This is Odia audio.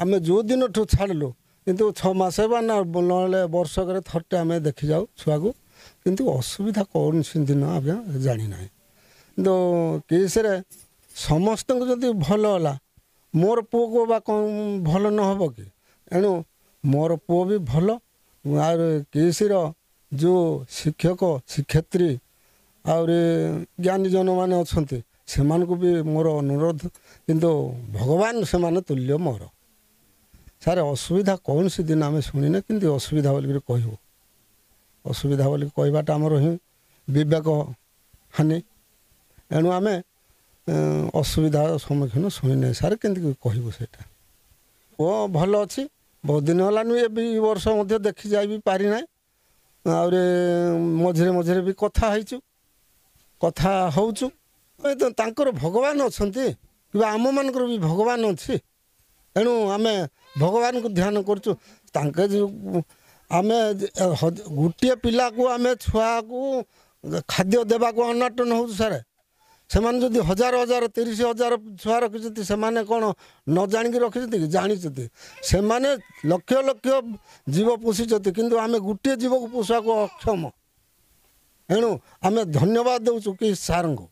ଆମେ ଯେଉଁ ଦିନଠୁ ଛାଡ଼ିଲୁ କିନ୍ତୁ 6 ମାସ ବା ନହେଲେ ବର୍ଷକରେ ଥରଟେ ଆମେ ଦେଖିଯାଉ ଛୁଆକୁ କିନ୍ତୁ ଅସୁବିଧା କୌଣସି ଦିନ ଆଜ୍ଞା ଜାଣିନାହିଁ କିନ୍ତୁ କେସ୍ରେ ସମସ୍ତଙ୍କୁ ଯଦି ଭଲ ହେଲା ମୋର ପୁଅକୁ ବା କ'ଣ ଭଲ ନ ହେବ କି ଏଣୁ ମୋର ପୁଅ ବି ଭଲ ଆଉ କେସ୍ର ଯେଉଁ ଶିକ୍ଷକ ଶିକ୍ଷୟିତ୍ରୀ ଆହୁରି ଜ୍ଞାନୀଜନ ମାନେ ଅଛନ୍ତି ସେମାନଙ୍କୁ ବି ମୋର ଅନୁରୋଧ କିନ୍ତୁ ଭଗବାନ ସେମାନେ ତୁଲ୍ୟ ମୋର ସାର୍ ଅସୁବିଧା କୌଣସି ଦିନ ଆମେ ଶୁଣିନେ କିନ୍ତୁ ଅସୁବିଧା ବୋଲିକରି କହିବୁ ଅସୁବିଧା ବୋଲି କହିବାଟା ଆମର ହିଁ ବିବେକ ହାନି ଏଣୁ ଆମେ ଅସୁବିଧାର ସମ୍ମୁଖୀନ ଶୁଣିନେ ସାର୍ କେମିତି କହିବୁ ସେଇଟା ଓ ଭଲ ଅଛି ବହୁତ ଦିନ ହେଲାନି ଏବେ ବର୍ଷ ମଧ୍ୟ ଦେଖି ଯାଇ ବି ପାରିନାହିଁ ଆହୁରି ମଝିରେ ମଝିରେ ବି କଥା ହେଇଛୁ କଥା ହେଉଛୁ ତାଙ୍କର ଭଗବାନ ଅଛନ୍ତି କିମ୍ବା ଆମମାନଙ୍କର ବି ଭଗବାନ ଅଛି ଏଣୁ ଆମେ ଭଗବାନଙ୍କୁ ଧ୍ୟାନ କରୁଛୁ ତାଙ୍କେ ଯେଉଁ ଆମେ ଗୋଟିଏ ପିଲାକୁ ଆମେ ଛୁଆକୁ ଖାଦ୍ୟ ଦେବାକୁ ଅନାଟନ ହେଉଛୁ ସାର୍ ସେମାନେ ଯଦି 1000 30,000 ଛୁଆ ରଖିଛନ୍ତି ସେମାନେ କ'ଣ ନ ଜାଣିକି ରଖିଛନ୍ତି କି ଜାଣିଛନ୍ତି ସେମାନେ ଲକ୍ଷ ଲକ୍ଷ ଜୀବ ପୋଷିଛନ୍ତି କିନ୍ତୁ ଆମେ ଗୋଟିଏ ଜୀବକୁ ପୋଷିବାକୁ ଅକ୍ଷମ ଏଣୁ ଆମେ ଧନ୍ୟବାଦ ଦେଉଛୁ କି ସାର୍ଙ୍କୁ